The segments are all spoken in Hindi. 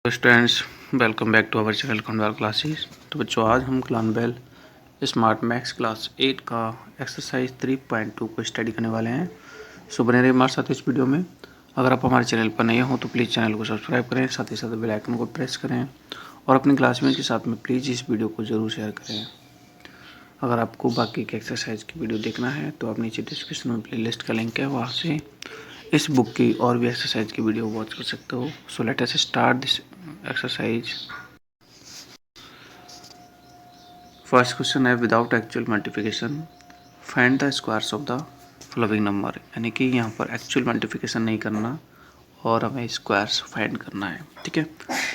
Students, welcome back to our channel Khandwal classes. तो बच्चों, आज हम क्लानबेल स्मार्ट मैथ्स क्लास 8 का एक्सरसाइज 3.2 को स्टडी करने वाले हैं। सो बने रहिए हमारे साथ इस वीडियो में। अगर आप हमारे चैनल पर नए हो तो प्लीज़ चैनल को सब्सक्राइब करें, साथ ही साथ बेल आइकन को प्रेस करें और अपने क्लासमेट के साथ में प्लीज़ इस वीडियो को ज़रूर शेयर करें। अगर आपको बाकी के एक्सरसाइज की वीडियो देखना है तो आप नीचे डिस्क्रिप्शन में प्लेलिस्ट का लिंक है, वहाँ से इस बुक की और भी एक्सरसाइज की वीडियो वॉच कर सकते हो। So let us start this exercise. First question है, without actual multiplication find the squares of the following number. यानी कि यहाँ पर एक्चुअल मल्टीप्लिकेशन नहीं करना और हमें स्क्वायर्स फाइंड करना है। ठीक है,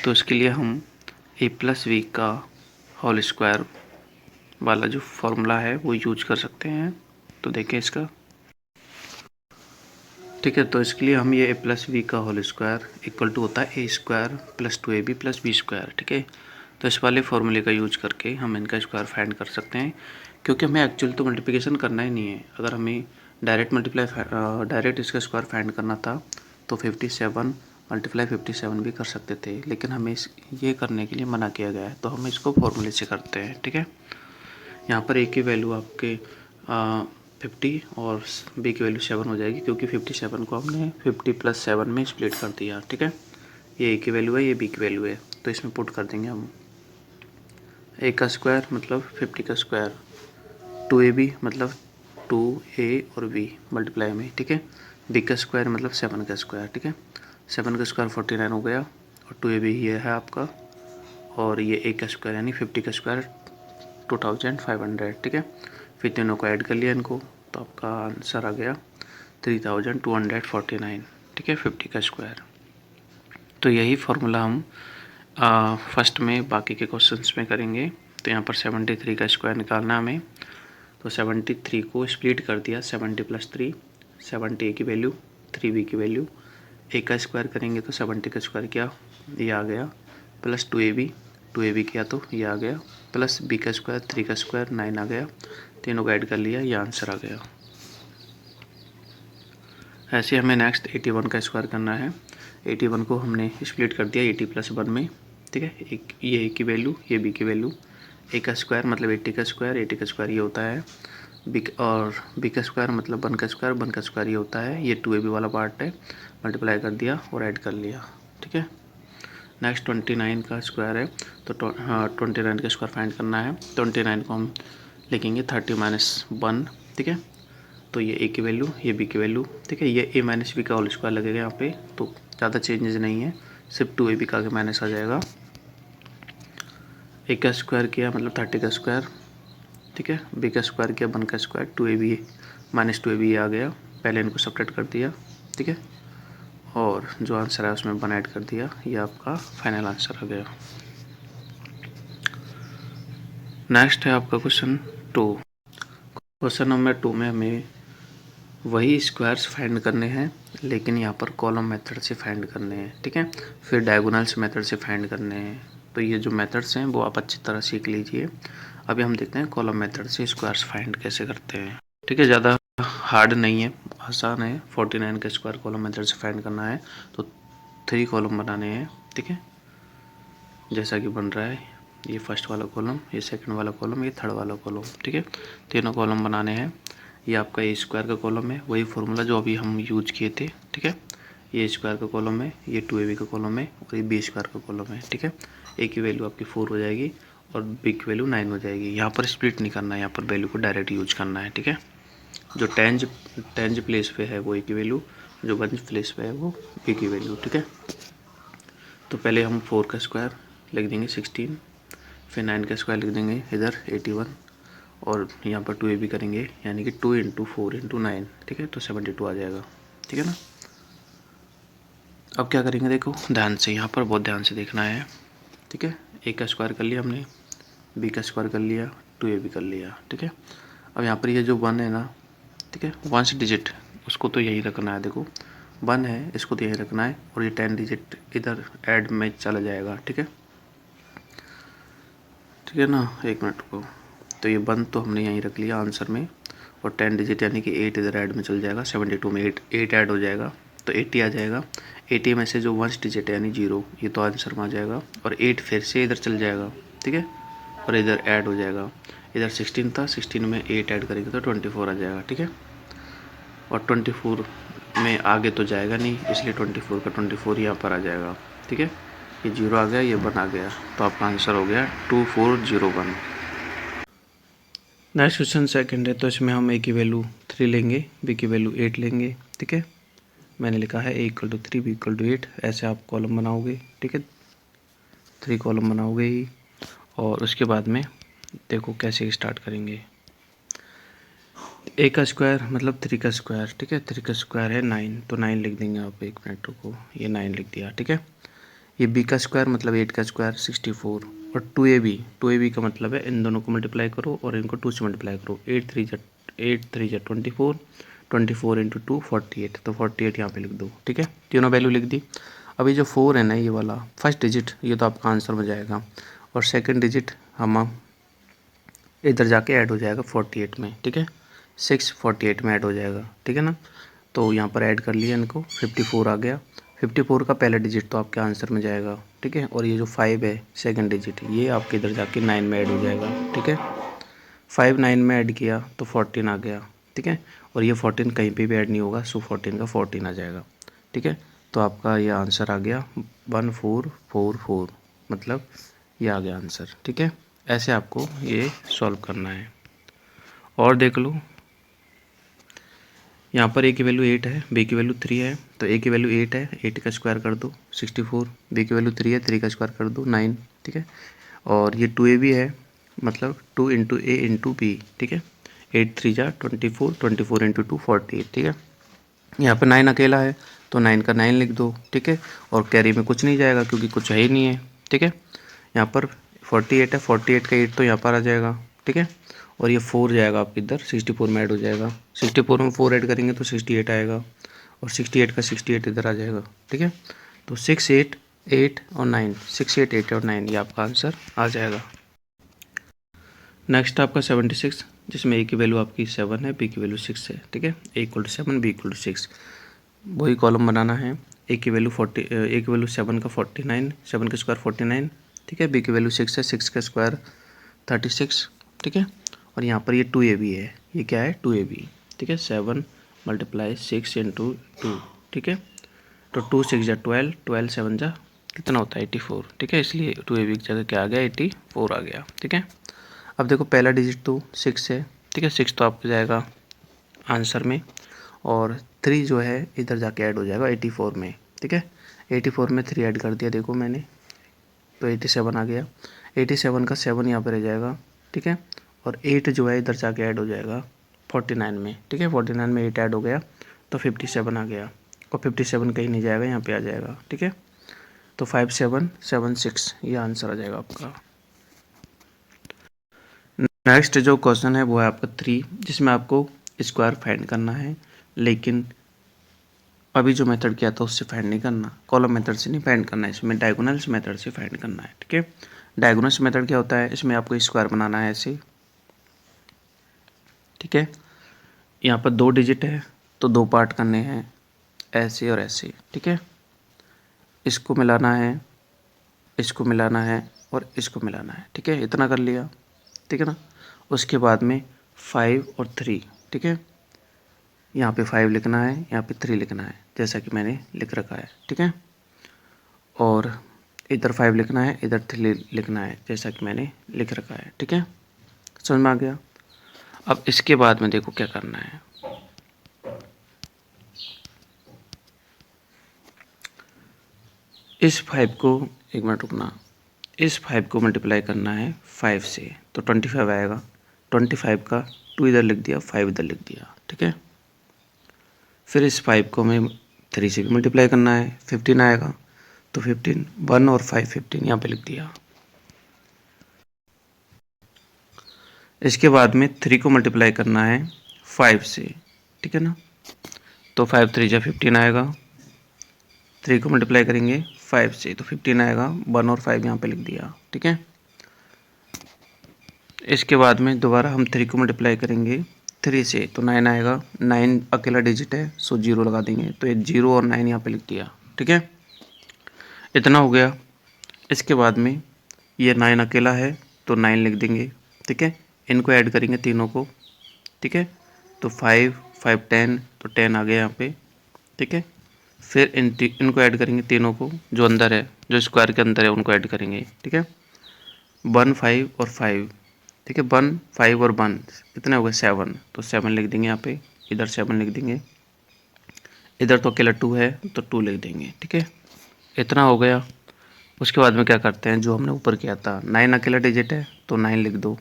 तो इसके लिए हम a प्लस वी का होल स्क्वायर वाला जो फॉर्मूला है वो यूज कर सकते हैं। तो देखिए इसका, ठीक है, तो इसके लिए हम ये a प्लस वी का होल स्क्वायर इक्वल टू होता है a square plus 2ab plus b square. ठीक है, तो इस वाले फॉर्मूले का यूज करके हम इनका स्क्वायर फाइंड कर सकते हैं, क्योंकि हमें एक्चुअल तो मल्टीप्लिकेशन करना ही नहीं है। अगर हमें डायरेक्ट इसका स्क्वायर फाइंड करना था तो 57 मल्टीप्लाई 57 भी कर सकते थे, लेकिन हमें ये करने के लिए मना किया गया है, तो हम इसको फॉर्मूले से करते हैं। ठीक है, यहाँ पर a की वैल्यू आपके 50 और b की वैल्यू 7 हो जाएगी, क्योंकि 57 को हमने 50 प्लस 7 में स्प्लिट कर दिया। ठीक है, ये a की वैल्यू है, ये b की वैल्यू है, तो इसमें पुट कर देंगे हम। a का स्क्वायर मतलब 50 का स्क्वायर, 2ab मतलब 2a और b मल्टीप्लाई में। ठीक है, b का स्क्वायर मतलब 7 का स्क्वायर। ठीक है, 7 का स्क्वायर 49 हो गया और 2ab ये है आपका, और ये a का स्क्वायर यानी 50 का स्क्वायर 2500। ठीक है, फिर तीनों को ऐड कर लिया इनको, तो आपका आंसर आ गया 3249। ठीक है, 50 का स्क्वायर। तो यही फार्मूला हम फर्स्ट में बाकी के क्वेश्चंस में करेंगे। तो यहाँ पर 73 का स्क्वायर निकालना हमें, तो 73 को स्प्लिट कर दिया 70 प्लस 3, 70 a की वैल्यू 3b की वैल्यू, a का स्क्वायर करेंगे तो 70 का स्क्वायर क्या ये आ गया, प्लस 2ab किया तो ये आ गया, प्लस b का स्क्वायर 3 का स्क्वायर 9 आ गया, तीनों को ऐड कर लिया, ये आंसर आ गया। ऐसे हमें नेक्स्ट 81 का स्क्वायर करना है। 81 को हमने स्प्लिट कर दिया 80 प्लस 1 में। ठीक है, एक ये a की वैल्यू, ये b की वैल्यू, a का स्क्वायर मतलब 80 का स्क्वायर, 80 का स्क्वायर ये होता है, और b का स्क्वायर मतलब 1 का स्क्वायर, 1 का स्क्वायर ये होता है, ये 2ab वाला पार्ट है, मल्टीप्लाई कर दिया और ऐड कर लिया। ठीक है, नेक्स्ट 29 का स्क्वायर है, तो 29 का स्क्वायर फाइंड करना है। 29 को हम लिखेंगे 30 माइनस 1। ठीक है, तो ये a की वैल्यू, ये b की वैल्यू। ठीक है, ये a माइनस b का होल स्क्वायर लगेगा यहाँ पे, तो ज़्यादा चेंजेस नहीं है, सिर्फ 2ab का आगे माइनस आ जाएगा। a का स्क्वायर किया मतलब 30 का स्क्वायर। ठीक है, b का स्क्वायर किया 1 का स्क्वायर, 2ab माइनस 2ab आ गया, पहले इनको सेपरेट कर दिया। ठीक है, और जो आंसर है उसमें 1 ऐड कर दिया, ये आपका फाइनल आंसर आ गया। नेक्स्ट है आपका क्वेश्चन 2। क्वेश्चन नंबर 2 में हमें वही स्क्वायर्स फाइंड करने हैं, लेकिन यहाँ पर कॉलम मेथड से फाइंड करने हैं। ठीक है, फिर डायगोनल्स मेथड से फाइंड करने हैं। तो ये जो मेथड्स हैं वो आप अच्छी तरह सीख लीजिए। अभी हम देखते हैं कॉलम मेथड से स्क्वायर्स फाइंड कैसे करते हैं। ठीक है, ज़्यादा हार्ड नहीं है, आसान है। 49 का स्क्वायर कॉलम मेथड से फाइंड करना है, तो 3 कॉलम बनाने हैं। ठीक है, जैसा कि बन रहा है, ये फर्स्ट वाला कॉलम, ये सेकंड वाला कॉलम, ये थर्ड वाला कॉलम। ठीक है, तीनों कॉलम बनाने हैं। ये आपका ए स्क्वायर का कॉलम है, वही फार्मूला जो अभी हम यूज किए थे। ठीक है, ये स्क्वायर का कॉलम है, ये 2ab का कॉलम है और ये बी स्क्वायर का कॉलम है। ठीक है, ए की वैल्यू आपकी 4 हो जाएगी और बी की वैल्यू 9 हो जाएगी। यहाँ पर स्प्लिट नहीं करना है, यहाँ पर वैल्यू को डायरेक्ट यूज करना है। ठीक है, जो टेंज प्लेस पे है वो ए की वैल्यू, जो वंज प्लेस पे है वो बी की वैल्यू। ठीक है, तो पहले हम 4 का स्क्वायर लिख देंगे 16, फिर 9 का स्क्वायर लिख देंगे इधर 81, और यहाँ पर 2ab करेंगे, यानी कि 2 × 4 × 9। ठीक है, तो 72 आ जाएगा। ठीक है ना, अब क्या करेंगे, देखो ध्यान से, यहाँ पर बहुत ध्यान से देखना है। ठीक है, a का स्क्वायर कर लिया हमने, b का स्क्वायर कर लिया, 2ab कर लिया। ठीक है, अब यहाँ पर ये जो 1 है ना, ठीक है, 1 डिजिट उसको तो यही रखना है। देखो 1 है, इसको तो यही रखना है, और ये 10 डिजिट इधर ऐड में चला जाएगा। ठीक है, ठीक है ना, 1 मिनट को, तो ये 1 तो हमने यहीं रख लिया आंसर में, और 10 डिजिट यानी कि 8 इधर ऐड में चल जाएगा, 72 में 8 ऐड हो जाएगा, तो 80 आ जाएगा। 80 में से जो 1 डिजिट है यानी 0, ये तो आंसर में आ जाएगा। और 8 फिर से इधर चल जाएगा, ठीक है, और इधर ऐड हो जाएगा। इधर 16 था, 16 में 8 ऐड करेंगे तो 24 आ जाएगा, ठीक है। और 24 में आगे तो जाएगा नहीं, इसलिए 24 का 24 यहाँ पर आ जाएगा, ठीक है। ये 0 आ गया, ये 1 आ गया, तो आपका आंसर हो गया 2401। नेक्स्ट क्वेश्चन सेकंड है, तो इसमें हम ए की वैल्यू 3 लेंगे, बी की वैल्यू 8 लेंगे, ठीक है। मैंने लिखा है a = 3, b = 8, ऐसे आप कॉलम बनाओगे, ठीक है, 3 कॉलम बनाओगे ही। और उसके बाद में देखो कैसे स्टार्ट करेंगे। a का स्क्वायर मतलब 3 का स्क्वायर, ठीक है, 3 का स्क्वायर है 9, तो 9 लिख देंगे आप, 1 मिनट को, ये 9 लिख दिया, ठीक है। ये b का स्क्वायर मतलब 8 का स्क्वायर 64, और 2ab का मतलब है इन दोनों को मल्टीप्लाई करो और इनको 2 से मल्टीप्लाई करो। 8 3 जा 24, 24 इंटू 2 48, तो 48 यहाँ पे लिख दो, ठीक है, तीनों वैल्यू लिख दी। अभी जो 4 है ना, ये वाला फर्स्ट डिजिट, ये तो आपका आंसर में जाएगा, और सेकंड डिजिट हम इधर जाके ऐड हो जाएगा 48 में, ठीक है, 6 48 में ऐड हो जाएगा, ठीक है ना। तो यहाँ पर ऐड कर लिया इनको, 54 आ गया। 54 का पहला डिजिट तो आपके आंसर में जाएगा, ठीक है, और ये जो 5 है सेकंड डिजिट, ये आपके इधर जाके 9 में ऐड हो जाएगा, ठीक है। 5 9 में ऐड किया तो 14 आ गया, ठीक है, और ये 14 कहीं पे भी ऐड नहीं होगा, सो 14 का 14 आ जाएगा, ठीक है। तो आपका ये आंसर आ गया 1444, मतलब ये आ गया आंसर, ठीक है। ऐसे आपको ये सॉल्व करना है। और देख लो, यहाँ पर a की वैल्यू 8 है, b की वैल्यू 3 है, तो a की वैल्यू 8 है, 8 का स्क्वायर कर दो 64, b की वैल्यू 3 है, 3 का स्क्वायर कर दो 9, ठीक है। और ये 2ab है, मतलब 2 इंटू a इंटू बी, ठीक है, 8 3 जा 24, 24 इंटू 2 48, ठीक है। यहाँ पर 9 अकेला है, तो 9 का 9 लिख दो, ठीक है, और कैरी में कुछ नहीं जाएगा क्योंकि कुछ है ही नहीं है, ठीक है। यहाँ पर 48 है, 48 का 8 तो यहाँ पर आ जाएगा, ठीक है, और ये 4 जाएगा आपके इधर 64 में ऐड हो जाएगा, 64 में 4 ऐड करेंगे तो 68 आएगा, और 68 का 68 इधर आ जाएगा, ठीक है। तो 6 8 8 और 9, 6 8 8 और 9, ये आपका आंसर आ जाएगा। नेक्स्ट आपका 76, जिसमें a की वैल्यू आपकी 7 है, b की वैल्यू 6 है, ठीक है, a = 7, b = 6, वही कॉलम बनाना है। a की वैल्यू 7 का 49, 7 का स्क्वायर 49, ठीक है, b की वैल्यू 6 है, 6 का स्क्वायर 36, ठीक है, और यहाँ पर ये 2ab है, ये क्या है 2ab, ठीक है, 7 × 6 × 2, ठीक है, तो 2 6 जा 12, 12 7 जा कितना होता है 84, ठीक है, इसलिए 2ab की जगह क्या आ गया 84 आ गया, ठीक है। अब देखो पहला डिजिट तो 6 है, ठीक है, 6 तो आपको जाएगा आंसर में, और 3 जो है इधर जाके ऐड हो जाएगा 84 में, ठीक है, 84 में 3 ऐड कर दिया देखो मैंने, तो 87 आ गया। 87 का 7 यहाँ पर रह जाएगा, ठीक है, और 8 जो है इधर जाके ऐड हो जाएगा 49 में, ठीक है, 49 में 8 ऐड हो गया तो 57 आ गया, और 57 कहीं नहीं जाएगा, यहाँ पे आ जाएगा, ठीक है, तो 5776 ये आंसर आ जाएगा आपका। नेक्स्ट जो क्वेश्चन है वो है आपका 3, जिसमें आपको स्क्वायर फाइंड करना है, लेकिन अभी जो मेथड किया था उससे फाइंड नहीं करना, कॉलम मेथड से नहीं फाइंड करना है, इसमें डायगोनल्स मेथड से फाइंड करना है, ठीक है। डायगोनल्स मेथड क्या होता है, इसमें आपको स्क्वायर बनाना है ऐसे, ठीक है, यहाँ पर 2 डिजिट है तो 2 पार्ट करने हैं, ऐसे और ऐसे, ठीक है, इसको मिलाना है, इसको मिलाना है और इसको मिलाना है, ठीक है, इतना कर लिया, ठीक है ना। उसके बाद में 5 और 3, ठीक है, यहाँ पे 5 लिखना है, यहाँ पे 3 लिखना है, जैसा कि मैंने लिख रखा है, ठीक है, और इधर 5 लिखना है, इधर 3 लिखना है, जैसा कि मैंने लिख रखा है, ठीक है, समझ में आ गया। अब इसके बाद में देखो क्या करना है, इस 5 को, एक मिनट रुकना, इस 5 को मल्टीप्लाई करना है 5 से, तो 25 आएगा, 25 का 2 इधर लिख दिया, 5 इधर लिख दिया, ठीक है। फिर इस 5 को हमें 3 से भी मल्टीप्लाई करना है, 15 आएगा, तो 15 1 और 5 15 यहाँ पे लिख दिया। इसके बाद में 3 को मल्टीप्लाई करना है 5 से, ठीक है ना, तो 5 3 जा 15 आएगा, 3 को मल्टीप्लाई करेंगे 5 से तो 15 आएगा, 1 और 5 यहाँ पे लिख दिया, ठीक है। इसके बाद में दोबारा हम 3 को मल्टीप्लाई करेंगे 3 से तो 9 आएगा। 9 अकेला डिजिट है, सो 0 लगा देंगे, तो ये 0 और 9 यहाँ पे लिख दिया। ठीक है, इतना हो गया। इसके बाद में ये 9 अकेला है तो 9 लिख देंगे। ठीक है, इनको ऐड करेंगे तीनों को। ठीक है, तो 5 5 10, तो 10 आ गया यहाँ पे। ठीक है, फिर इनको ऐड करेंगे तीनों को, जो अंदर है, जो स्क्वायर के अंदर है उनको ऐड करेंगे। ठीक है, 1 5 और 5। ठीक है, 1 5 और 1 कितने हो गए 7, तो 7 लिख देंगे यहाँ पे, इधर 7 लिख देंगे, इधर तो अकेला 2 है तो 2 लिख देंगे। ठीक है, इतना हो गया। उसके बाद में क्या करते हैं, जो हमने ऊपर किया था, 9 अकेला डिजिट है तो 9 लिख दो।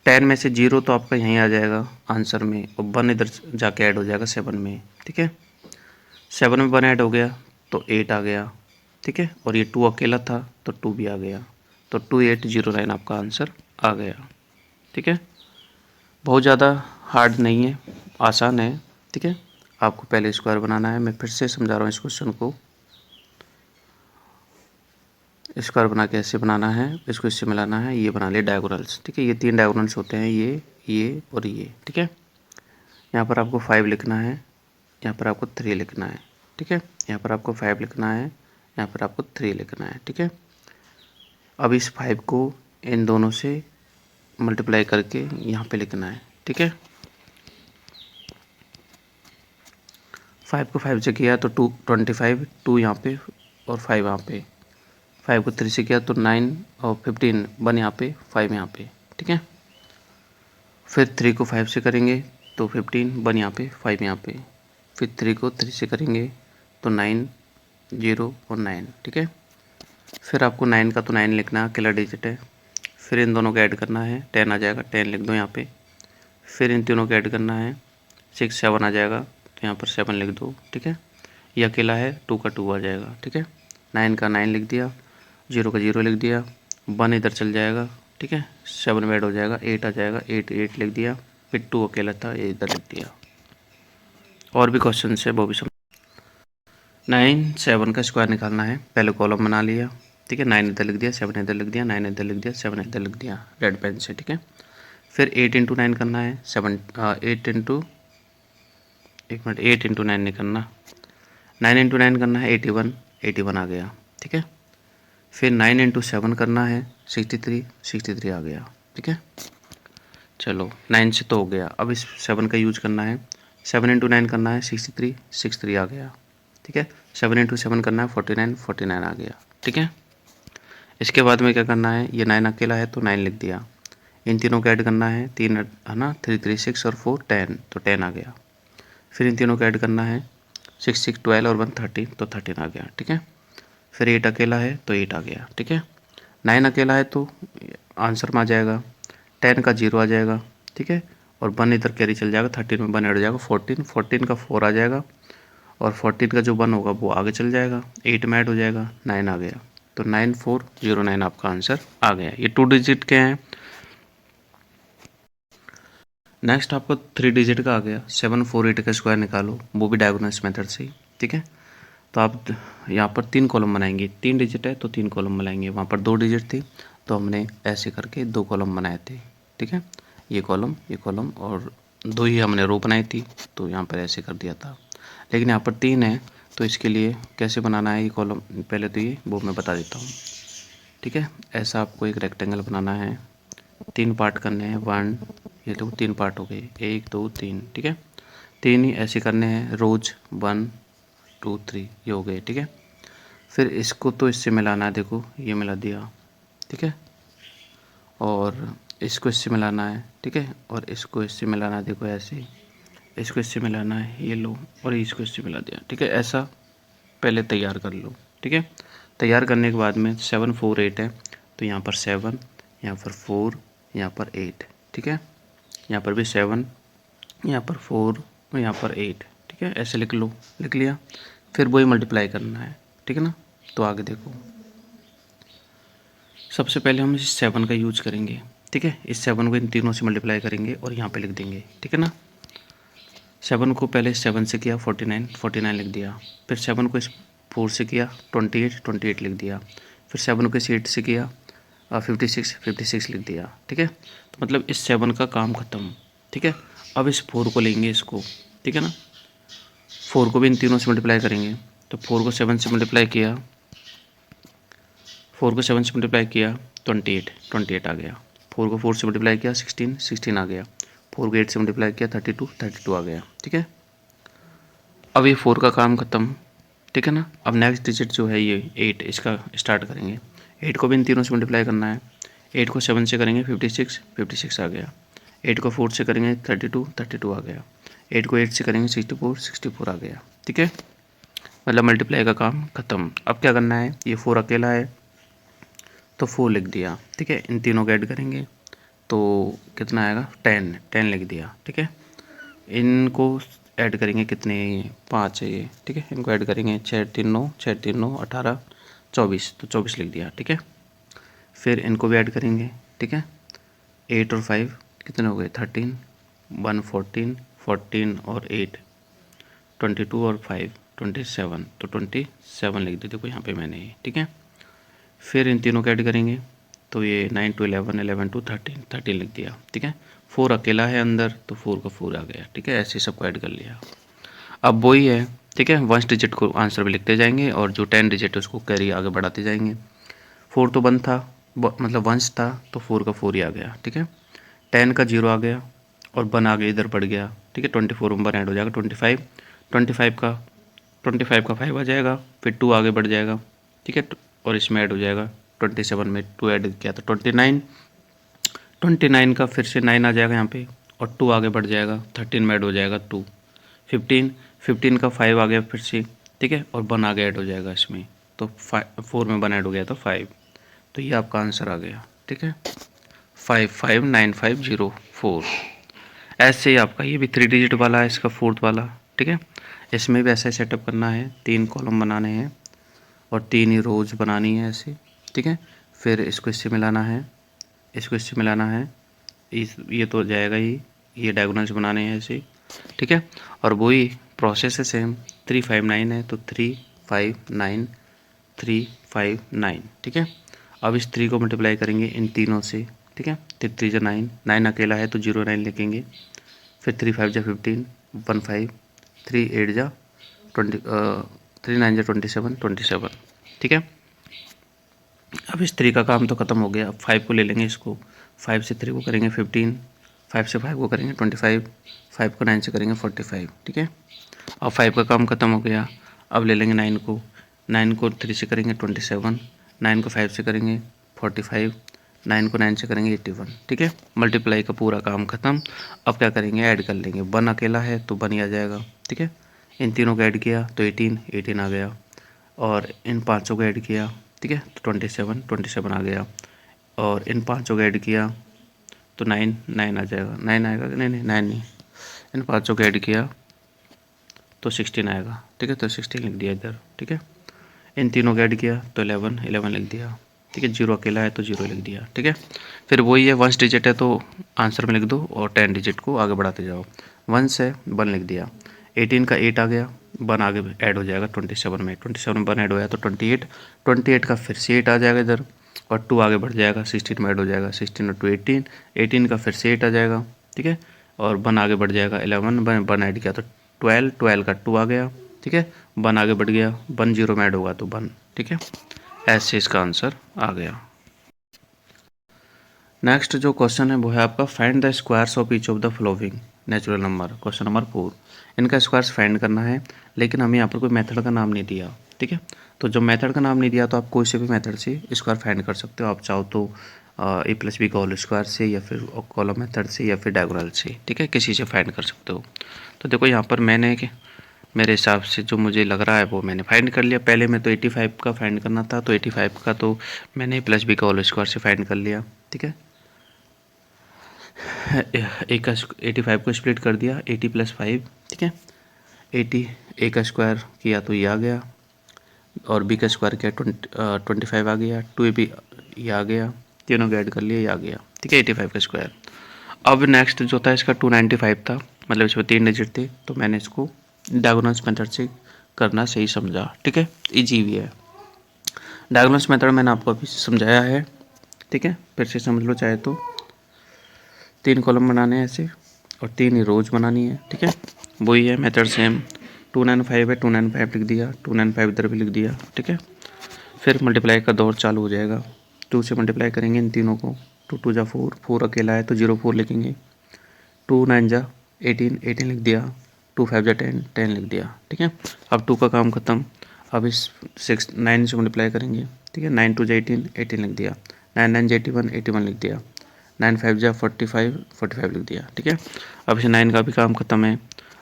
10 में से 0 तो आपका यहीं आ जाएगा आंसर में, और 1 इधर जाके ऐड हो जाएगा 7 में। ठीक है, 7 में 1 ऐड हो गया तो 8 आ गया। ठीक है, और ये 2 अकेला था तो 2 भी आ गया, तो 2809 आपका आंसर आ गया। ठीक है, बहुत ज़्यादा हार्ड नहीं है, आसान है। ठीक है, आपको पहले स्क्वायर बनाना है। मैं फिर से समझा रहा हूँ इस क्वेश्चन को। स्क्वायर बना के ऐसे बनाना है, इसको इससे मिलाना है, ये बना लिया डायगोनल्स। ठीक है, ये 3 डायगोनल्स होते हैं, ये और ये। ठीक है, यहाँ पर आपको 5 लिखना है, यहाँ पर आपको 3 लिखना है। ठीक है, यहाँ पर आपको 5 लिखना है, यहाँ पर आपको 3 लिखना है। ठीक है, अब इस 5 को इन दोनों से मल्टीप्लाई करके यहाँ पे लिखना है। ठीक है, 5 को 5 से किया तो 25, 2 यहाँ पे और 5 यहाँ पे। 5 को 3 से किया तो 9 और 15, 1 यहाँ पे 5 यहाँ पे। ठीक है, फिर 3 को 5 से करेंगे तो 15, 1 यहाँ पे 5 यहाँ पे। फिर 3 को 3 से करेंगे तो 9, 0 और 9। ठीक है, फिर आपको 9 का तो 9 लिखना है, अकेला डिजिट है। फिर इन दोनों को ऐड करना है, 10 आ जाएगा, 10 लिख दो यहाँ पे। फिर इन तीनों को ऐड करना है, 6 7 आ जाएगा, तो यहाँ पर 7 लिख दो। ठीक है, ये अकेला है, 2 का 2 आ जाएगा। ठीक है, 9 का 9 लिख दिया, 0 का 0 लिख दिया, 1 इधर चल जाएगा। ठीक है, 7 में ऐड हो जाएगा, 8 आ जाएगा, 8 लिख दिया। फिर 2 अकेला था, ये इधर लिख दिया। और भी क्वेश्चन है वो भी समझ। 9 7 का स्क्वायर निकालना है, पहले कॉलम बना लिया। ठीक है, 9 इधर लिख दिया, 7 इधर लिख दिया, 9 इधर लिख दिया, 7 इधर लिख दिया रेड पेन से। ठीक है, फिर 8 इंटू 9 करना है, 8 इंटू 9 नहीं करना, 9 इंटू 9 करना है, 81 81 आ गया। ठीक है, फिर 9 इंटू 7 करना है, 63 63 आ गया। ठीक है, चलो 9 से तो हो गया, अब इस 7 का यूज करना है। 7 इंटू 9 करना है, 63 63 आ गया। ठीक है, 7 इंटू 7 करना है, 49 49 आ गया। ठीक है, इसके बाद में क्या करना है, ये 9 अकेला है तो 9 लिख दिया। इन तीनों को ऐड करना है, 3 है ना, 3 3 6 और 4 10, तो 10 आ गया। फिर इन तीनों को ऐड करना है, 6 6 12 और 1 13, तो 13 आ गया। ठीक है, फिर 8 अकेला है तो 8 आ गया। ठीक है, 9 अकेला है तो आंसर में आ जाएगा, 10 का 0 आ जाएगा। ठीक है, और 1 इधर कैरी चल जाएगा, 13 में 1 ऐड हो जाएगा, 14 14 का 4 आ जाएगा, और 14 का जो 1 होगा वो आगे चल जाएगा, 8 में ऐड हो जाएगा, 9 आ गया। तो 9409 आपका आंसर आ गया। ये 2 डिजिट के हैं। नेक्स्ट आपको 3 डिजिट का आ गया, 748 का स्क्वायर निकालो, वो भी डायगोनल्स मेथड से ही। ठीक है, तो आप यहाँ पर 3 कॉलम बनाएंगे, 3 डिजिट है तो 3 कॉलम बनाएंगे, वहाँ पर 2 डिजिट थी तो हमने ऐसे करके 2 कॉलम बनाए थे। ठीक है, ये कॉलम और 2 ही हमने रो बनाई थी, तो यहाँ पर ऐसे कर दिया था। लेकिन यहाँ पर 3 है तो इसके लिए कैसे बनाना है ये कॉलम, पहले तो ये वो मैं बता देता हूँ। ठीक है, ऐसा आपको एक रेक्टेंगल बनाना है, 3 पार्ट करने हैं, 1, ये तो 3 पार्ट हो गए, 1 2 3। ठीक है, 3 ही ऐसे करने हैं, रोज 1 2 3 ये हो गए। ठीक है, फिर इसको तो इससे मिलाना है, देखो ये मिला दिया। ठीक है, और इसको इससे मिलाना है। ठीक है, और इसको इससे मिलाना है, देखो ऐसे, इसको इससे मिलाना है, ये लो, और इसको इससे मिला दिया। ठीक है, ऐसा पहले तैयार कर लो। ठीक है, तैयार करने के बाद में 7 4 8 है, तो यहाँ पर 7, यहाँ पर 4, यहाँ पर 8। ठीक है, यहाँ पर भी 7, यहाँ पर 4 और यहाँ पर 8। ठीक है, ऐसे लिख लो, लिख लिया। फिर वही मल्टीप्लाई करना है। ठीक है ना, तो आगे देखो, सबसे पहले हम इस 7 का यूज करेंगे। ठीक है, इस 7 को इन तीनों से मल्टीप्लाई करेंगे और यहाँ पे लिख देंगे। ठीक है ना, 7 को पहले 7 से किया, 49 49 लिख दिया। फिर 7 को इस 4 से किया, 28 28 लिख दिया। फिर 7 को इस 8 से किया, 56 56 लिख दिया। ठीक है, तो मतलब इस 7 का काम ख़त्म। ठीक है, अब इस 4 को लेंगे इसको, ठीक है ना, 4 को भी इन तीनों से मल्टीप्लाई करेंगे। तो 4 को 7 से मल्टीप्लाई किया, 4 को 7 से मल्टीप्लाई किया 28 आ गया। 4 को 4 से मल्टीप्लाई किया 16 आ गया। 4 को 8 से मल्टीप्लाई किया 32 आ गया। ठीक है, अब ये 4 का काम ख़त्म, ठीक है ना। अब नेक्स्ट डिजिट जो है ये 8, इसका स्टार्ट करेंगे। 8 को भी इन तीनों से मल्टीप्लाई करना है। 8 को 7 से करेंगे 56 आ गया। 8 को 4 से करेंगे 32 आ गया। 8 को 8 से करेंगे 64 आ गया। ठीक है, मतलब मल्टीप्लाई का काम ख़त्म। अब क्या करना है, ये 4 अकेला है तो 4 लिख दिया। ठीक है, इन तीनों को ऐड करेंगे तो कितना आएगा, 10 लिख दिया। ठीक है, इनको ऐड करेंगे, कितने, 5 है ये। ठीक है, इनको ऐड करेंगे 6 3 9 18 24, तो 24 लिख दिया। ठीक है, फिर इनको भी ऐड करेंगे। ठीक है, 8 और 5 कितने हो गए, 13, 1 14 और 8 22 और 5 27, तो 27 लिख देते देखो यहाँ पे मैंने ये। ठीक है, फिर इन तीनों को ऐड करेंगे तो ये 9 to 11, 11 to 13 लिख दिया। ठीक है, 4 अकेला है अंदर तो 4 का 4 आ गया। ठीक है, ऐसे सबको ऐड कर लिया। अब वही है, ठीक है, 1 डिजिट को आंसर भी लिखते जाएंगे और जो 10 डिजिट है उसको कैरी आगे बढ़ाते जाएंगे। 4 तो 1 था, मतलब 1 था तो 4 का 4 ही आ गया। ठीक है, 10 का 0 आ गया और 1 आगे इधर बढ़ गया। ठीक है, 24 में 1 ऐड हो जाएगा 25 का 5 आ जाएगा, फिर 2 आगे बढ़ जाएगा। ठीक है, और इसमें ऐड हो जाएगा 27 में 2 ऐड किया तो 29 का फिर से 9 आ जाएगा यहाँ पे और 2 आगे बढ़ जाएगा, 13 में ऐड हो जाएगा 2, 15 का 5 आ गया फिर से। ठीक है, और 1 आगे ऐड हो जाएगा इसमें, तो 4 में 1 ऐड हो गया तो 5, तो ये आपका आंसर आ गया। ठीक है, 559504। ऐसे ही आपका ये भी 3 डिजिट वाला है, इसका 4th वाला। ठीक है, इसमें भी ऐसा सेटअप करना है, 3 कॉलम बनाने हैं और 3 ही रोज बनानी है ऐसे। ठीक है, फिर इसको इससे मिलाना है, इसको इससे मिलाना है, ये तो जाएगा ही, ये डायगोनल्स बनाने हैं ऐसे। ठीक है, और वही प्रोसेस है सेम। 359 है तो 359। ठीक है, अब इस 3 को मल्टीप्लाई करेंगे इन तीनों से। ठीक है, 3 जा 9, 9 अकेला है तो 09 लिखेंगे, फिर 3 5 जा 15, 1 5, 3 8 जा 20, 3 9 जा 27। ठीक है, अब इस 3 का काम तो ख़त्म हो गया। अब 5 को ले लेंगे इसको, 5 से 3 को करेंगे 15, 5 से 5 को करेंगे 25, 5 को 9 से करेंगे 45। ठीक है, अब 5 का काम ख़त्म हो गया। अब ले लेंगे 9 को, 9 को 3 से करेंगे 27, 9 को 5 से करेंगे 45, 9 को 9 से करेंगे 81। ठीक है, मल्टीप्लाई का पूरा काम ख़त्म। अब क्या करेंगे, ऐड कर लेंगे। 1 अकेला है तो 1 ही आ जाएगा। ठीक है, इन तीनों को ऐड किया तो 18 आ गया, और इन पाँचों को ऐड किया। ठीक है, तो 27 आ गया, और इन पाँचों को ऐड किया तो 9 आ जाएगा। 9 आएगा, नहीं 9 नहीं, इन पाँचों को ऐड किया तो 16 आएगा। ठीक है, तो 16 लिख दिया इधर। ठीक है, इन तीनों को ऐड किया तो 11 लिख दिया। ठीक है, 0 अकेला है तो 0 लिख दिया। ठीक है, फिर वही है, 1 डिजिट है तो आंसर में लिख दो और 10 डिजिट को आगे बढ़ाते जाओ। 1 से 1 लिख दिया, 18 का 8 आ गया, 1 आगे ऐड हो जाएगा 27 में, 27 में 1 ऐड हो गया तो 28 का फिर से 8 आ जाएगा इधर, और 2 आगे बढ़ जाएगा 16 में ऐड हो जाएगा, 16 और 2 18 का फिर से 8 आ जाएगा। ठीक है, और 1 आगे बढ़ जाएगा 11, 1 ऐड किया तो 12 का 2 आ गया। ठीक है, 1 आगे बढ़ गया, 1 0 में ऐड होगा तो 1। ठीक है, ऐसे इसका आंसर आ गया। नेक्स्ट जो क्वेश्चन है वो है आपका, find the squares of each of the following natural number. Question number 4, इनका स्क्वायर्स फाइंड करना है, लेकिन हमें यहाँ पर कोई मेथड का नाम नहीं दिया। ठीक है, तो जब मेथड का नाम नहीं दिया तो आप कोई से भी मेथड से स्क्वायर फाइंड कर सकते हो। आप चाहो तो a+b का होल स्क्वायर से, या फिर कॉलम मेथड से, या फिर डायगोनल से। ठीक है, किसी से फाइंड कर सकते हो। तो देखो यहाँ पर मेरे हिसाब से जो मुझे लग रहा है वो मैंने फाइंड कर लिया। पहले में तो 85 का फाइंड करना था, तो 85 का तो मैंने a+b का होल स्क्वायर से फाइंड कर लिया। ठीक है, 85 को स्प्लिट कर दिया 80 + 5। ठीक है, 80 a का स्क्वायर किया तो ये आ गया, और b का स्क्वायर किया 25 आ गया, 2ab ये आ गया, तीनों को ऐड कर लिया ये आ गया। ठीक है, 85 का स्क्वायर। अब नेक्स्ट जो था इसका 295 था, मतलब इसमें 3 डिजिट थे, तो मैंने इसको डायगोनल्स मेथड से करना सही समझा। ठीक है, ईजी भी है। डायगोनल्स मेथड मैंने आपको अभी समझाया है। ठीक है, फिर से समझ लो चाहे तो। 3 कॉलम बनाने हैं ऐसे, और 3 ही रोज बनानी है, ठीक है। वही है मेथड सेम, 295 है, 295 लिख दिया, 295 इधर भी लिख दिया, ठीक है। फिर मल्टीप्लाई का दौर चालू हो जाएगा, 2 से मल्टीप्लाई करेंगे इन तीनों को, 2 2 जा 4, 4 अकेला है तो 0 4 लिखेंगे, 2 9 जा 18, 18 लिख दिया, 2 5 जा 10, 10 लिख दिया, ठीक है। अब 2 का काम खत्म। अब इस 6 9 से मल्टीप्लाई करेंगे, ठीक है। 9 2 जा 18, 18 लिख दिया, 9 9 जा 81, 81 लिख दिया, 9 5 जा 45, 45 लिख दिया, ठीक है। अब इस 9 का भी काम खत्म है।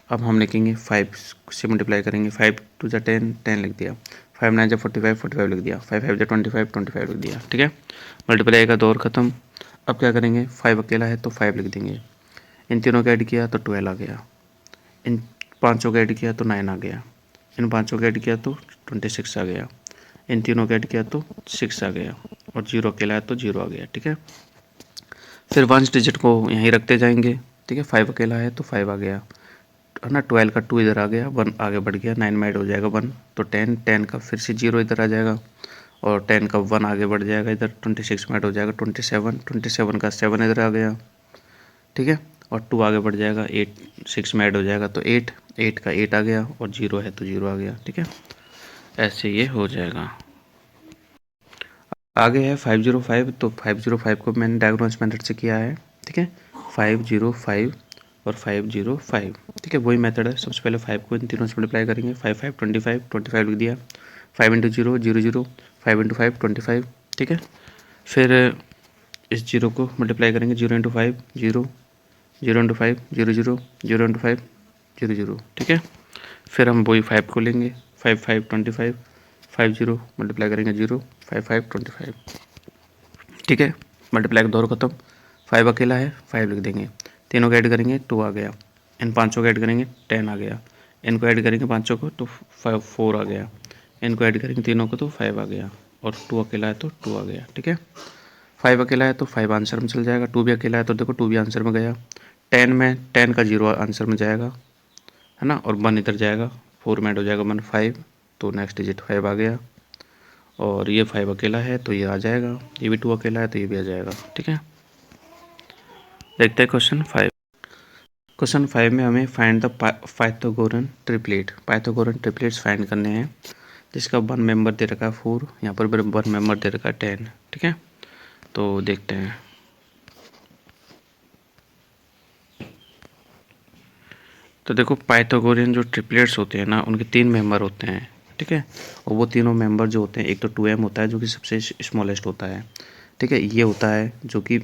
अब हम लिखेंगे 5 से मल्टीप्लाई करेंगे, 5 2 जा 10, 10 लिख दिया, 5 9 जा 45, 45 लिख दिया, 5 5 जा 25, 25 लिख दिया, ठीक है। मल्टीप्लाई का दौर खत्म। अब क्या करेंगे, 5 अकेला है तो 5 लिख देंगे, इन तीनों का ऐड किया तो 12 आ गया, इन पाँचों का ऐड किया तो 9 आ गया, इन पाँचों का ऐड किया तो 26 आ गया, इन तीनों का ऐड किया तो 6 आ गया, और 0 अकेला है तो 0 आ गया, ठीक है। फिर 1 डिजिट को यहीं रखते जाएंगे, ठीक है। 5 अकेला है तो 5 आ गया, है ना। 12 का 2 इधर आ गया, 1 आगे बढ़ गया, 9 में ऐड हो जाएगा 1, तो 10 10 का फिर से 0 इधर आ जाएगा, और 10 का 1 आगे बढ़ जाएगा इधर, 26 में ऐड हो जाएगा 27, 27 का 7 इधर आ गया, ठीक है। और 2 आगे बढ़ जाएगा, 8 6 में ऐड हो जाएगा तो 8, 8 का 8 आ गया, और 0 है तो 0 आ गया, ठीक है। ऐसे ये हो जाएगा। आगे है 505, तो 505 को मैंने डायगोनल मेथड से किया है, ठीक है। 505 और 505, ठीक है, वही मेथड है। सबसे पहले 5 को इन तीनों से मल्टीप्लाई करेंगे, 5 5 25, 25 लिख दिया, 5 इंटू 0 0 0, 5 इंटू 5 25, ठीक है। फिर इस 0 को मल्टीप्लाई करेंगे, 0 इंटू 5 0, 0 इंटू 5 0 0, 0 इंटू 5 0 0, ठीक है। फिर हम वही 5 को लेंगे, 5 5 25, 5 0 मल्टीप्लाई करेंगे 0, 5 5 25, ठीक है। मल्टीप्लाई का दौर खत्म। 5 अकेला है, 5 लिख देंगे, तीनों को ऐड करेंगे 2 आ गया, इन पाँचों को ऐड करेंगे 10 आ गया, इनको ऐड करेंगे पाँचों को तो 4 आ गया, इनको ऐड करेंगे तीनों को तो 5 आ गया, और 2 अकेला है तो 2 आ गया, ठीक है। 5 अकेला है तो 5 आंसर में चल जाएगा, 2 भी अकेला है तो देखो 2 भी आंसर में गया, 10 में 10 का 0 आंसर में जाएगा, है ना, और 1 इधर जाएगा, 4 में ऐड हो जाएगा 1 5, तो नेक्स्ट डिजिट 5 आ गया, और ये 5 अकेला है तो ये आ जाएगा, ये भी 2 अकेला है तो ये भी आ जाएगा, ठीक है। देखते हैं क्वेश्चन 5। क्वेश्चन 5 में हमें find the Pythagorean triplets find करने हैं, जिसका 1 मेंबर दे रखा है 4, यहाँ पर 1 मेंबर दे रखा है 10, ठीक है। तो देखते हैं। तो देखो पाइथागोरियन जो ट्रिपलेट्स होते हैं ना, उनके 3 मेंबर होते हैं, ठीक है। और वो तीनों मेंबर जो होते हैं, एक तो 2m होता है जो कि सबसे स्मॉलेस्ट होता है, ठीक है। ये होता है जो कि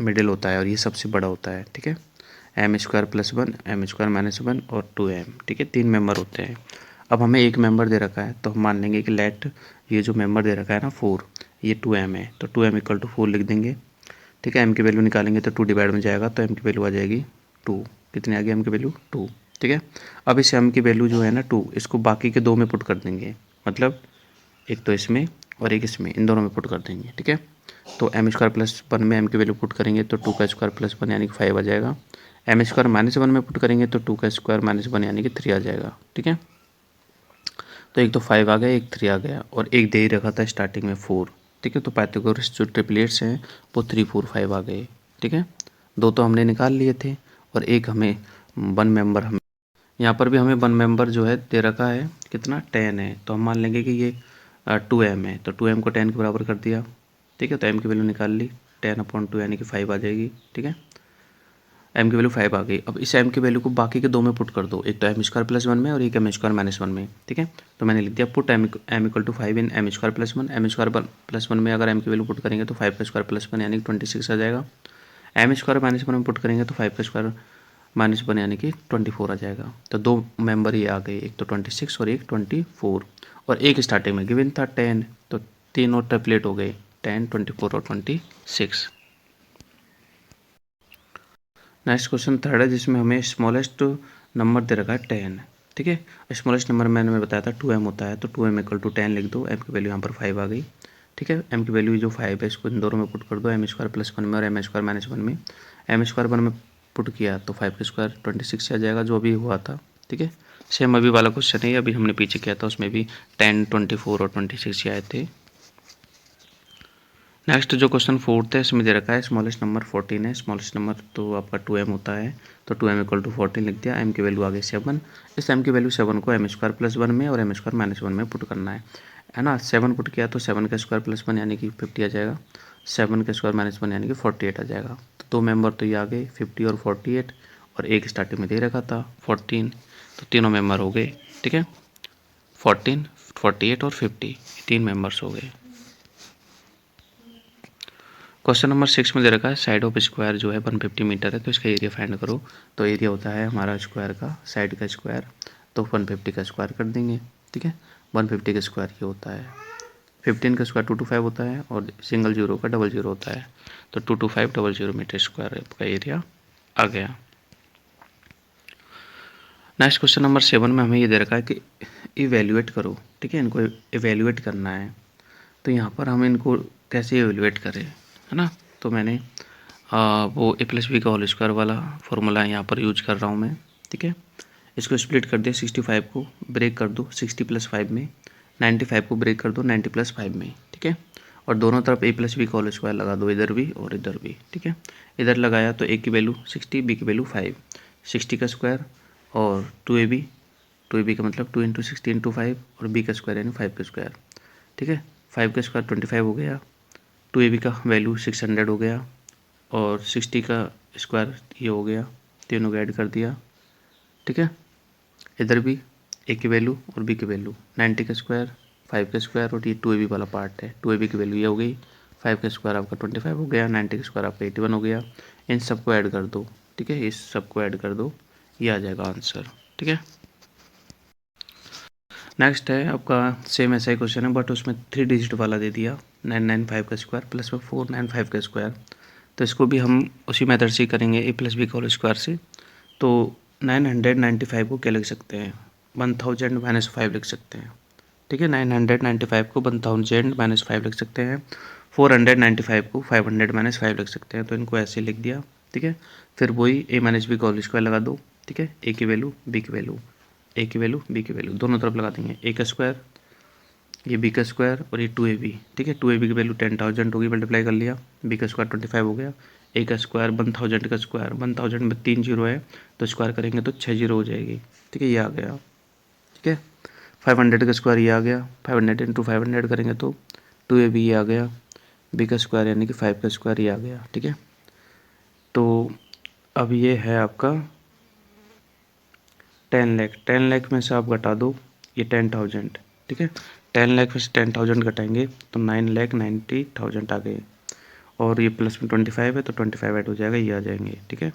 मिडिल होता है, और ये सबसे बड़ा होता है, ठीक है। m² + 1, m² - 1 और 2m, ठीक है। 3 मेंबर होते हैं। अब हमें एक मेंबर दे रखा है तो हम मान लेंगे कि लेट ये जो मेंबर दे रखा है ना 4, ये 2m है, तो 2m = 4 लिख देंगे, ठीक है। m की वैल्यू निकालेंगे तो 2 डिवाइड में जाएगा, तो m की वैल्यू आ जाएगी 2। कितनी आ गई m की वैल्यू 2, ठीक है। अब इस m की वैल्यू जो है ना 2, इसको बाकी के 2 में पुट कर देंगे, मतलब एक तो इसमें और एक इसमें, इन दोनों में पुट कर देंगे, ठीक है। तो m² + 1 में m की वैल्यू पुट करेंगे तो 2 का स्क्वायर + 1 यानी कि 5 आ जाएगा, m² - 1 में पुट करेंगे तो 2 का स्क्वायर - 1 यानी कि 3 आ जाएगा, ठीक है। तो एक तो 5 आ गया, एक 3 आ गया, और एक दे ही रखा था स्टार्टिंग में 4, ठीक है। तो पाइथागोरस जो ट्रिपलेट्स हैं वो 3 4 5 आ गए, ठीक है। 2 तो हमने निकाल लिए थे, और एक हमें 1 मेंबर, हमें यहाँ पर भी हमें 1 मेंबर जो है दे रखा है, कितना 10 है, तो हम मान लेंगे कि ये 2m है, तो 2m को 10 के बराबर कर दिया, ठीक है। तो m की वैल्यू निकाल ली, 10/2 यानी कि 5 आ जाएगी, ठीक है। m की वैल्यू 5 आ गई। अब इस m की वैल्यू को बाकी के 2 में पुट कर दो, एक तो m² + 1 में और एक m² - 1 में, ठीक है। तो मैंने लिख दिया पुट m = 5 इन m² + 1, m² + 1 में अगर m की वैल्यू पुट करेंगे तो 5 का स्क्वायर + 1 यानी कि 26 आ जाएगा, m² - 1 में पुट करेंगे तो 5 का स्क्वायर -1 यानी कि 24 आ जाएगा। तो 2 मेंबर ये आ गए, एक तो 26 और एक 24, और एक स्टार्टिंग में गिवन था 10, तो 3 और ट्रिपलेट हो गए, 10 24 और 26। नेक्स्ट क्वेश्चन 3 है, जिसमें हमें स्मॉलेस्ट नंबर दे रखा है 10, ठीक है। स्मॉलेस्ट नंबर मैंने बताया था 2m होता है, तो 2m = 10 लिख दो, m की वैल्यू यहाँ पर 5 आ गई, ठीक है। m की वैल्यू जो 5 है इसको इन दोनों में पुट कर दो, m² + 1 में और m² - 1 में। m² 1 में पुट किया तो 5 का स्क्वायर 26 आ जाएगा, जो अभी हुआ था, ठीक है। सेम अभी वाला क्वेश्चन है, अभी हमने पीछे किया था, उसमें भी 10 24 और 26 आए थे। नेक्स्ट जो क्वेश्चन 4th है इसमें दे रखा है स्मॉलेस्ट नंबर 14 है, स्मॉलेस्ट नंबर तो आपका 2m होता है, तो 2m इक्वल टू 14 लिख दिया, m की वैल्यू आ गई 7। इस m की वैल्यू 7 को m² + 1 में और m² - 1 में पुट करना है ना। 7 पुट किया तो 7 का स्क्वायर प्लस 1 यानी कि 50 आ जाएगा, 7 का स्क्वायर - 1 यानी कि 48 आ जाएगा। तो 2 मेंबर तो ये आ गए 50 और 48, और एक स्टार्टिंग में दे रखा था 14, तो तीनों मेंबर हो गए, ठीक है, 14, 48 और 50, 3 मेंबर्स हो गए। क्वेश्चन नंबर 6 में दे रखा है साइड ऑफ स्क्वायर जो है 150 मीटर है, तो इसका एरिया फाइंड करो। तो एरिया होता है हमारा स्क्वायर का साइड का स्क्वायर, तो 150 का स्क्वायर कर देंगे, ठीक है। 150 का स्क्वायर ये होता है 15 का स्क्वायर 225 होता है, और सिंगल जीरो का डबल जीरो होता है, तो 22500 मीटर स्क्वायर का एरिया आ गया। नेक्स्ट क्वेश्चन नंबर 7 में हमें ये दे रखा है कि इवेल्युएट करो, ठीक है, इनको इवेल्युएट करना है। तो यहाँ पर हम इनको कैसे इवेल्युएट करें, है ना। तो मैंने वो a+b का होल स्क्वायर वाला फॉर्मूला यहाँ पर यूज कर रहा हूँ मैं, ठीक है। इसको स्प्लिट कर दिया, 65 को ब्रेक कर दो 60 + 5 में, 95 को ब्रेक कर दो 90 + 5 में, ठीक है। और दोनों तरफ a+b का होल स्क्वायर लगा दो, इधर भी और इधर भी, ठीक है। इधर लगाया तो a की वैल्यू 60, b की वैल्यू 5, 60 का स्क्वायर और 2ab का मतलब 2 × 60 × 5, और b का स्क्वायर यानी 5 का स्क्वायर, ठीक है। 5 का स्क्वायर 25 हो गया, 2ab का वैल्यू 600 हो गया, और 60 का स्क्वायर ये हो गया, तीनों को ऐड कर दिया, ठीक है। इधर भी a की वैल्यू और b की वैल्यू, 90 का स्क्वायर 5 का स्क्वायर, और ये 2ab वाला पार्ट है, 2ab की वैल्यू ये हो गई, 5 का स्क्वायर आपका 25 हो गया, 90 का स्क्वायर आपका 81 हो गया। इन सबको ऐड कर दो, ठीक है, इस सबको ऐड कर दो, ये आ जाएगा आंसर, ठीक है। नेक्स्ट है आपका सेम ऐसा ही क्वेश्चन है, बट उसमें 3 डिजिट वाला दे दिया, 995 का स्क्वायर प्लस में 495 का स्क्वायर। तो इसको भी हम उसी मेथड से करेंगे, a+b का होल स्क्वायर से। तो 995 को क्या लिख सकते हैं, 1000 - 5 लिख सकते हैं, ठीक है। 995 को 1000 - 5 लिख सकते हैं, 495 को 500 - 5 लिख सकते हैं। तो इनको ऐसे लिख दिया, ठीक है। फिर वही a - b का होल स्क्वायर लगा दो, ठीक है, a की वैल्यू b की वैल्यू, a की वैल्यू b की वैल्यू दोनों तरफ लगा देंगे, a का स्क्वायर ये b का स्क्वायर और ये 2ab, ठीक है। 2ab की वैल्यू 10,000 होगी, मल्टीप्लाई कर लिया, b का स्क्वायर 25 हो गया, a का स्क्वायर 1000 का स्क्वायर, 1000 में 3 जीरो है तो स्क्वायर करेंगे तो 6 जीरो हो जाएगी, ठीक है, ये आ गया, ठीक है। 500 का स्क्वायर ये आ गया, 500 × 500 करेंगे तो 2ab ये आ गया, b का स्क्वायर यानी कि 5 का स्क्वायर ये आ गया, ठीक है। तो अब ये है आपका 10 लाख, 10 लाख में से आप घटा दो ये 10,000, ठीक है। 10 लाख में से 10,000 घटाएंगे तो 9,90,000 आ गए, और ये प्लस में 25 है तो 25 ऐड हो जाएगा, ये आ जाएंगे, ठीक है।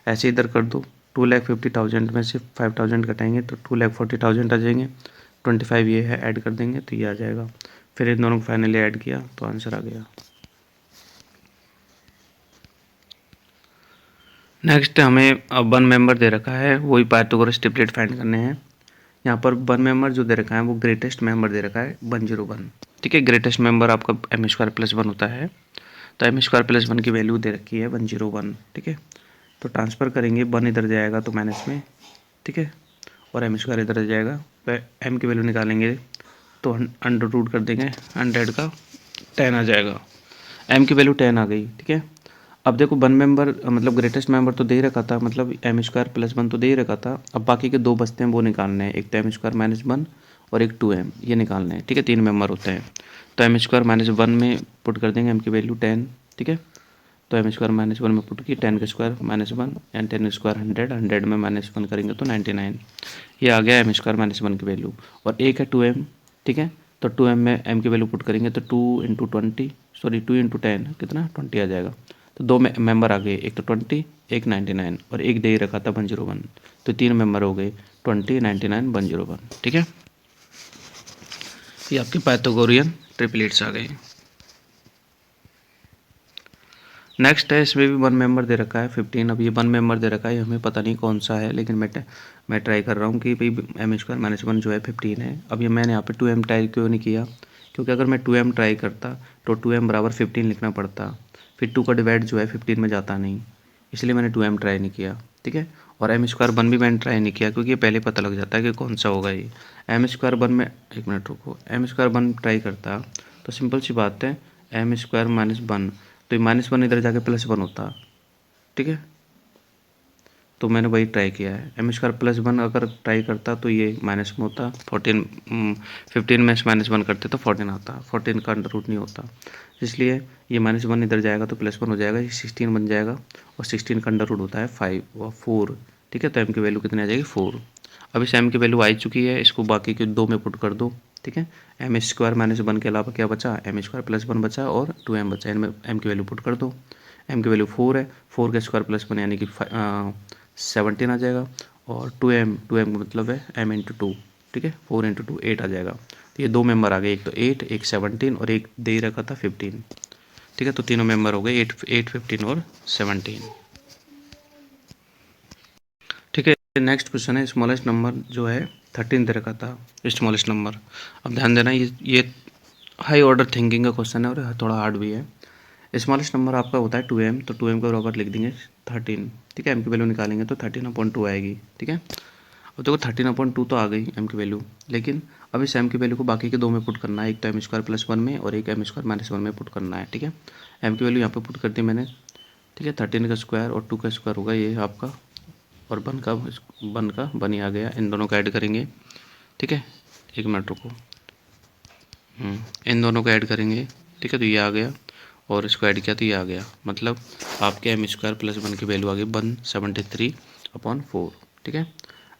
ऐसे इधर कर दो, 2,50,000 में से 5,000 घटाएंगे तो 2,40,000 आ जाएंगे, 25 ये है ऐड कर देंगे तो ये आ जाएगा। फिर इन दोनों को फाइनली ऐड किया तो आंसर आ गया। नेक्स्ट हमें अब 1 मेंबर दे रखा है, वही पाइथागोरस ट्रिपलेट फाइंड करने हैं। यहाँ पर 1 मेंबर जो दे रखा है वो ग्रेटेस्ट मेंबर दे रखा है 101, ठीक है। ग्रेटेस्ट मेंबर आपका m² + 1 होता है, तो m² + 1 की वैल्यू दे रखी है 101, ठीक है। तो ट्रांसफ़र करेंगे, 1 इधर जाएगा तो माइनस में, ठीक है, और m² इधर जाएगा, m की वैल्यू निकालेंगे तो अंडर रूट कर देंगे, 100 का 10 आ जाएगा, m की वैल्यू 10 आ गई, ठीक है। अब देखो 1 मेंबर मतलब ग्रेटेस्ट मेंबर तो दे ही रखा था, मतलब m² + 1 तो दे ही रखा था। अब बाकी के 2 बचते हैं वो निकालने हैं, एक तो m² - 1 और एक 2m, ये निकालने हैं, ठीक है। 3 मेंबर होते हैं, तो m² - 1 में पुट कर देंगे m की वैल्यू 10, ठीक है। तो m² - 1 में पुट की 10 का स्क्वायर -1 एंड 10 का स्क्वायर 100, 100 में -1 करेंगे तो 99, ये आ गया m² - 1 की वैल्यू। और एक है 2m, ठीक है, तो 2m में m की वैल्यू पुट करेंगे तो 2 × 20 सॉरी 2 × 10 कितना 20 आ जाएगा। तो 2 मेंबर आ गए, एक तो 20, एक 99 और एक दे ही रखा था 101, तो 3 मेंबर हो गए 20, 99, 101, ठीक है। ये आपके पाइथागोरियन ट्रिपलेट्स आ गए। नेक्स्ट है, इसमें भी 1 मेंबर दे रखा है 15। अब ये 1 मेंबर दे रखा है, हमें पता नहीं कौन सा है, लेकिन मैं ट्राई कर रहा हूँ कि भाई m² - 1 जो है 15 है। अब ये मैंने यहाँ पे 2m ट्राई क्यों नहीं किया, क्योंकि अगर मैं 2m ट्राई करता तो 2m = 15 लिखना पड़ता, फिर 2 का डिवाइड जो है 15 में जाता नहीं, इसलिए मैंने 2m ट्राई नहीं किया, ठीक है। और m² 1 भी मैंने ट्राई नहीं किया, क्योंकि ये पहले पता लग जाता है कि कौन सा होगा ये। m² 1 में, एक मिनट रुको, m² 1 ट्राई करता तो सिंपल सी बात है, एम स्क्वायर माइनस 1, तो ये -1 इधर जाके +1 होता, ठीक है। तो मैंने वही ट्राई किया है, एम स्क्वायर +1 अगर ट्राई करता तो ये माइनस में होता, 15 में -1 करते तो 14 आता, 14 का अंडर रूट नहीं होता, इसलिए ये -1 इधर जाएगा तो +1 हो जाएगा, ये 16 बन जाएगा, और 16 का अंडर रूट होता है 5 और 4, ठीक है। तो एम की वैल्यू कितनी आ जाएगी 4। अब इस एम की वैल्यू आ चुकी है, इसको बाकी के 2 में पुट कर दो, ठीक है। एम स्क्वायर -1 के अलावा क्या बचा, एम स्क्वायर +1 बचा और 2m बचा, इनमें एम की वैल्यू पुट कर दो। एम की वैल्यू 4 है, 4 का स्क्वायर +1 यानी कि 17 आ जाएगा, और 2m का मतलब है m इंटू 2, ठीक है। 4 इंटू 2 8 आ जाएगा। तो ये 2 मेंबर आ गए, एक तो 8, एक 17 और एक दे रखा था 15, ठीक है। तो तीनों मेंबर हो गए 8, 15 और 17, ठीक है। नेक्स्ट क्वेश्चन है, स्मॉलेस्ट नंबर जो है 13 दे रखा था, स्मॉलेस्ट नंबर। अब ध्यान देना, ये हाई ऑर्डर थिंकिंग का क्वेश्चन है और थोड़ा हार्ड भी है। स्मॉलेस्ट नंबर आपका होता है 2m, तो 2m को बराबर लिख देंगे 13, ठीक है। m की वैल्यू निकालेंगे तो 13/2 आएगी, ठीक है। अब देखो 13/2 तो आ गई m की वैल्यू, लेकिन अब इस m की वैल्यू को बाकी के 2 में पुट करना है, एक तो m स्क्वायर +1 में और एक m स्क्वायर -1 में पुट करना है, ठीक है। m की वैल्यू यहाँ पे पुट कर दी मैंने, ठीक है। 13 का स्क्वायर और 2 का स्क्वायर होगा ये आपका, और 1 ही आ गया, इन दोनों को ऐड करेंगे, ठीक है। एक मिनट रुको, इन दोनों को ऐड करेंगे, ठीक है। तो ये आ गया, और इसको ऐड किया तो ये आ गया, मतलब आपके m स्क्वायर +1 की वैल्यू आ गई 173/4, ठीक है।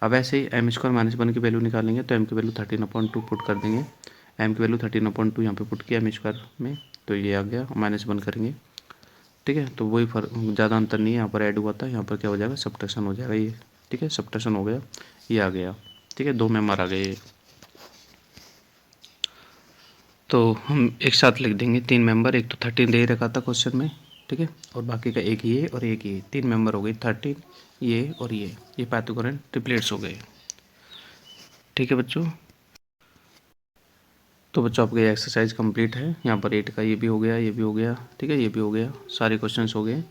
अब ऐसे ही m स्क्वायर -1 की वैल्यू निकालेंगे तो m की वैल्यू 13/2 पुट कर देंगे, m की वैल्यू 13/2 यहाँ पे पुट किया m स्क्वायर में, तो ये आ गया, -1 करेंगे, ठीक है। तो वही फर्क, ज़्यादा अंतर नहीं है, यहाँ पर ऐड हुआ था, यहाँ पर क्या हो जाएगा, सब्ट्रैक्शन हो जाएगा ये, ठीक है। सब्ट्रैक्शन हो गया, ये आ गया, ठीक है। 2 मेंबर आ गए, तो हम एक साथ लिख देंगे 3 मेंबर, एक तो 13 दे ही रखा था क्वेश्चन में, ठीक है, और बाकी का एक ये और एक ये, 3 मेंबर हो गए 13, ये और ये पाइथागोरन ट्रिपलेट्स हो गए, ठीक है बच्चों। तो बच्चों आपकी एक्सरसाइज कंप्लीट है, यहाँ पर 8 का ये भी हो गया, ये भी हो गया, ठीक है, ये भी हो गया, सारे क्वेश्चन हो गए,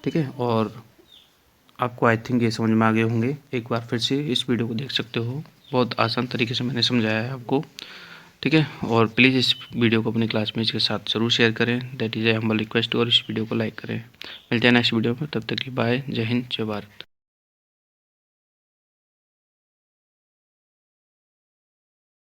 ठीक है। और आपको आई थिंक ये समझ में आ गए होंगे, एक बार फिर से इस वीडियो को देख सकते हो, बहुत आसान तरीके से मैंने समझाया है आपको, ठीक है। और प्लीज़ इस वीडियो को अपने क्लासमेट्स के साथ ज़रूर शेयर करें, that is a humble request, और इस वीडियो को लाइक करें। मिलते हैं नेक्स्ट वीडियो में, तब तक की बाय, जय हिंद, जय भारत।